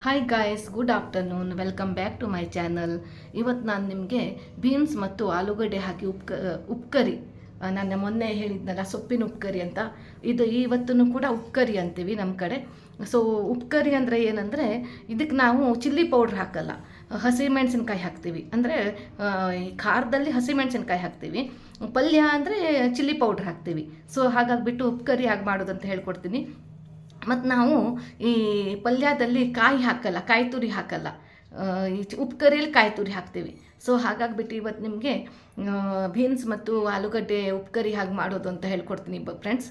Hi guys, good afternoon. Welcome back to my channel. ಇವತ್ತು ನಾನು ನಿಮಗೆ ಬೀನ್ಸ್ ಮತ್ತು ಆಲೂಗಡ್ಡೆ ಹಾಕಿ ಉಪ್ಕರಿ, ನಾನು ಮೊನ್ನೆ ಹೇಳಿದ್ನಲ್ಲ ಸೊಪ್ಪಿನ ಉಪ್ಕರಿ ಅಂತ, ಇದು ಇವತ್ತೂ ಕೂಡ ಉಪ್ಕರಿ ಅಂತೀವಿ ನಮ್ಮ ಕಡೆ. ಸೊ ಉಪ್ಕರಿ ಅಂದರೆ ಏನಂದರೆ, ಇದಕ್ಕೆ ನಾವು ಚಿಲ್ಲಿ ಪೌಡ್ರ್ ಹಾಕಲ್ಲ, ಹಸಿಮೆಣಸಿನ್ಕಾಯಿ ಹಾಕ್ತೀವಿ. ಅಂದರೆ ಈ ಖಾರದಲ್ಲಿ ಹಸಿಮೆಣಸಿನ್ಕಾಯಿ ಹಾಕ್ತೀವಿ, ಪಲ್ಯ ಅಂದರೆ ಚಿಲ್ಲಿ ಪೌಡ್ರ್ ಹಾಕ್ತೀವಿ. ಸೊ ಹಾಗಾಗಿಬಿಟ್ಟು ಉಪ್ಕರಿ ಹಾಗೆ ಮಾಡೋದಂತ ಹೇಳ್ಕೊಡ್ತೀನಿ. ಮತ್ತು ನಾವು ಈ ಪಲ್ಯದಲ್ಲಿ ಕಾಯಿ ಹಾಕಲ್ಲ, ಕಾಯಿ ತುರಿ ಹಾಕಲ್ಲ, ಈ ಉಪ್ಕರಿಯಲ್ಲಿ ಕಾಯಿ ತುರಿ ಹಾಕ್ತೀವಿ. ಸೊ ಹಾಗಾಗಿಬಿಟ್ಟು ಇವತ್ತು ನಿಮಗೆ ಬೀನ್ಸ್ ಮತ್ತು ಆಲೂಗಡ್ಡೆ ಉಪ್ಕರಿ ಹಾಗೆ ಮಾಡೋದು ಅಂತ ಹೇಳ್ಕೊಡ್ತೀನಿ ಫ್ರೆಂಡ್ಸ್.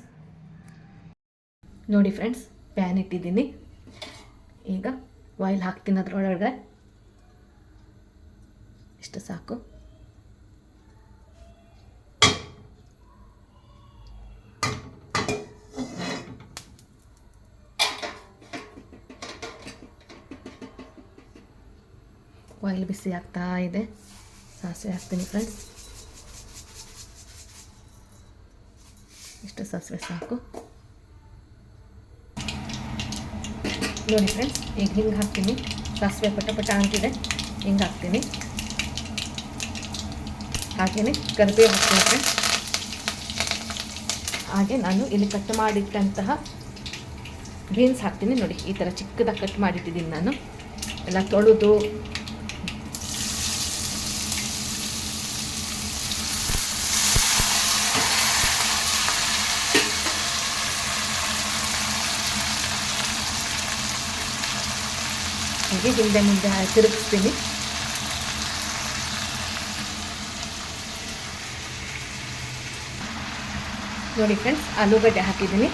ನೋಡಿ ಫ್ರೆಂಡ್ಸ್, ಪ್ಯಾನ್ ಇಟ್ಟಿದ್ದೀನಿ. ಈಗ ಆಯಿಲ್ ಹಾಕ್ತೀನಿ, ಅದರೊಳಗೆ ಇಷ್ಟು ಸಾಕು. ಆಯಿಲ್ ಬಿಸಿ ಆಗ್ತಾ ಇದೆ, ಸಾಸಿವೆ ಹಾಕ್ತೀನಿ ಫ್ರೆಂಡ್ಸ್. ಇಷ್ಟು ಸಾಸಿವೆ ಸಾಕು. ನೋಡಿ ಫ್ರೆಂಡ್ಸ್, ಈಗ ಹಿಂಗೆ ಹಾಕ್ತೀನಿ. ಸಾಸಿವೆ ಪಟ ಅಂತಿದೆ, ಹಿಂಗೆ ಹಾಕ್ತೀನಿ. ಹಾಗೆಯೇ ಕರಿಬೇವು ಹಾಕ್ತೀನಿ ಫ್ರೆಂಡ್ಸ್. ಹಾಗೆ ನಾನು ಇಲ್ಲಿ ಕಟ್ ಮಾಡಿಟ್ಟಂತಹ ಬೀನ್ಸ್ ಹಾಕ್ತೀನಿ. ನೋಡಿ, ಈ ಥರ ಚಿಕ್ಕದಾಗಿ ಕಟ್ ಮಾಡಿಟ್ಟಿದ್ದೀನಿ ನಾನು, ಎಲ್ಲ ತೊಳೆದು. ಹೀಗೆ ಹಿಂದೆ ಮುಂದೆ ತಿರುಗಿಸ್ತೀನಿ. ನೋಡಿ ಫ್ರೆಂಡ್ಸ್, ಆಲೂಗಡ್ಡೆ ಹಾಕಿದ್ದೀನಿ.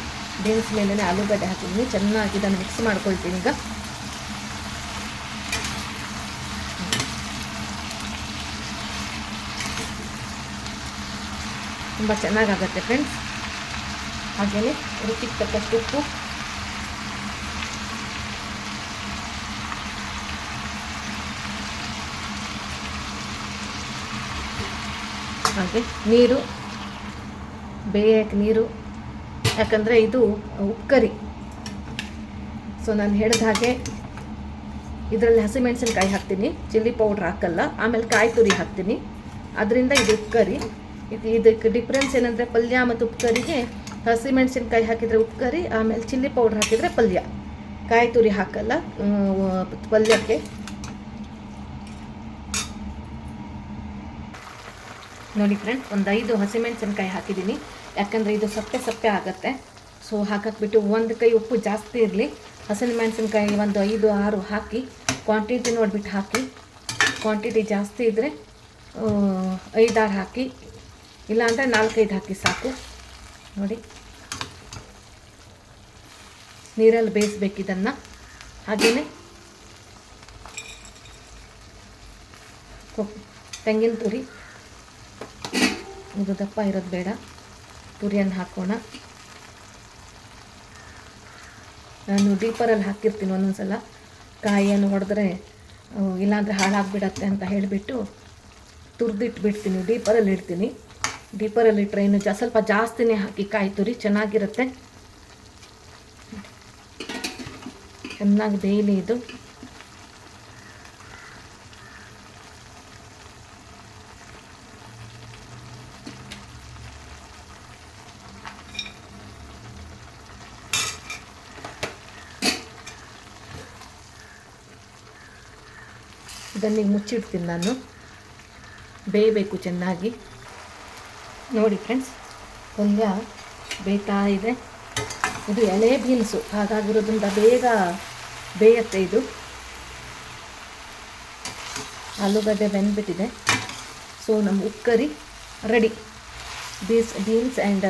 ಬೀನ್ಸ್ ಮೇಲೆ ಆಲೂಗಡ್ಡೆ ಹಾಕಿದ್ದೀನಿ. ಚೆನ್ನಾಗಿ ಇದನ್ನು ಮಿಕ್ಸ್ ಮಾಡ್ಕೊಳ್ತೀನಿ. ಈಗ ತುಂಬ ಚೆನ್ನಾಗಾಗತ್ತೆ ಫ್ರೆಂಡ್ಸ್. ಹಾಗೆಯೇ ರುಚಿಗೆ ತಕ್ಕಷ್ಟು ಉಪ್ಪು, ಹಾಗೆ ನೀರು, ಬೇಯಕ್ಕೆ ನೀರು, ಯಾಕಂದರೆ ಇದು ಉಪ್ಕರಿ. ಸೊ ನಾನು ಹೇಳಿದ ಹಾಗೆ ಇದರಲ್ಲಿ ಹಸಿಮೆಣಸಿನ್ಕಾಯಿ ಹಾಕ್ತೀನಿ, ಚಿಲ್ಲಿ ಪೌಡ್ರ್ ಹಾಕಲ್ಲ. ಆಮೇಲೆ ಕಾಯಿ ತುರಿ ಹಾಕ್ತೀನಿ, ಅದರಿಂದ ಇದು ಉಪ್ಕರಿ. ಇದಕ್ಕೆ ಡಿಫ್ರೆನ್ಸ್ ಏನಂದರೆ, ಪಲ್ಯ ಮತ್ತು ಉಪ್ಕರಿಗೆ ಹಸಿಮೆಣಸಿನ್ಕಾಯಿ ಹಾಕಿದರೆ ಉಪ್ಕರಿ, ಆಮೇಲೆ ಚಿಲ್ಲಿ ಪೌಡ್ರ್ ಹಾಕಿದರೆ ಪಲ್ಯ. ಕಾಯಿ ತುರಿ ಹಾಕಲ್ಲ ಪಲ್ಯಕ್ಕೆ. ನೋಡಿ ಫ್ರೆಂಡ್ಸ್, ಒಂದು 5 ಹಸಿಮೆಣಸಿನ್ಕಾಯಿ ಹಾಕಿದ್ದೀನಿ, ಯಾಕಂದರೆ ಇದು ಸಪ್ಪೆ ಆಗುತ್ತೆ. ಸೊ ಹಾಕಾಕ್ಬಿಟ್ಟು ಒಂದು ಕೈ ಉಪ್ಪು ಜಾಸ್ತಿ ಇರಲಿ. ಹಸಿಮೆಣಸಿನ್ಕಾಯಿ ಒಂದು 5-6 ಹಾಕಿ, ಕ್ವಾಂಟಿಟಿ ನೋಡಿಬಿಟ್ಟು ಹಾಕಿ. ಕ್ವಾಂಟಿಟಿ ಜಾಸ್ತಿ ಇದ್ದರೆ 5-6 ಹಾಕಿ, ಇಲ್ಲಾಂದರೆ 4-5 ಹಾಕಿ ಸಾಕು. ನೋಡಿ, ನೀರಲ್ಲಿ ಬೇಯಿಸ್ಬೇಕು ಇದನ್ನು. ಹಾಗೆಯೇ ತೆಂಗಿನ ತುರಿ, ಇದು ದಪ್ಪ ಇರೋದು ಬೇಡ, ತುರಿಯನ್ನು ಹಾಕೋಣ. ನಾನು ಡೀಪರಲ್ಲಿ ಹಾಕಿರ್ತೀನಿ ಒಂದೊಂದ್ಸಲ, ಕಾಯಿಯನ್ನು ಹೊಡೆದ್ರೆ ಇಲ್ಲಾಂದರೆ ಹಾಳಾಗಿಬಿಡತ್ತೆ ಅಂತ ಹೇಳಿಬಿಟ್ಟು ತುರಿದಿಟ್ಬಿಡ್ತೀನಿ, ಡೀಪರಲ್ಲಿ ಇಡ್ತೀನಿ. ಡೀಪರಲ್ಲಿ ಇಟ್ಟರೆ ಇನ್ನು ಸ್ವಲ್ಪ ಜಾಸ್ತಿನೇ ಹಾಕಿ ಕಾಯಿ ತುರಿ ಚೆನ್ನಾಗಿರುತ್ತೆ. ಚೆನ್ನಾಗಿ ಬೇಯಲಿ ಇದು. ಇದನ್ನು ಮುಚ್ಚಿಡ್ತೀನಿ ನಾನು, ಬೇಯಬೇಕು ಚೆನ್ನಾಗಿ. ನೋಡಿ ಫ್ರೆಂಡ್ಸ್, ಪಲ್ಯ ಬೇಯ್ತಾ ಇದೆ. ಇದು ಎಳೆ ಬೀನ್ಸು, ಹಾಗಾಗಿರೋದ್ರಿಂದ ಬೇಗ ಬೇಯತ್ತೆ ಇದು. ಆಲೂಗಡ್ಡೆ ಬೆಂದ್ಬಿಟ್ಟಿದೆ. ಸೊ ನಮ್ಮ ಉಪ್ಕರಿ ರೆಡಿ. ಬೀನ್ಸ್ ಆ್ಯಂಡ್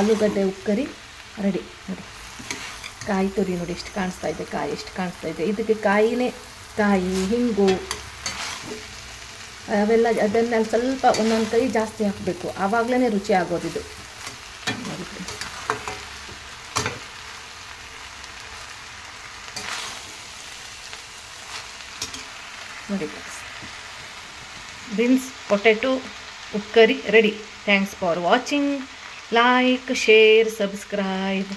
ಆಲೂಗಡ್ಡೆ ಉಪ್ಕರಿ ರೆಡಿ. ನೋಡಿ, ಕಾಯಿ ತುರಿ ನೋಡಿ ಎಷ್ಟು ಕಾಣಿಸ್ತಾ ಇದೆ, ಕಾಯಿ ಎಷ್ಟು ಕಾಣಿಸ್ತಾ ಇದೆ. ಇದಕ್ಕೆ ಕಾಯಿ, ಹಿಂಗು ಅವೆಲ್ಲ, ಅದನ್ನೆಲ್ಲ ಸ್ವಲ್ಪ ಒಂದೊಂದು ಕೈ ಜಾಸ್ತಿ ಹಾಕಬೇಕು, ಆವಾಗಲೇ ರುಚಿ ಆಗೋದಿದು. ನೋಡಿ, ಬೀನ್ಸ್ ಪೊಟ್ಯಾಟೊ ಉಪ್ಕರಿ ready. Thanks for watching. Like, share, subscribe.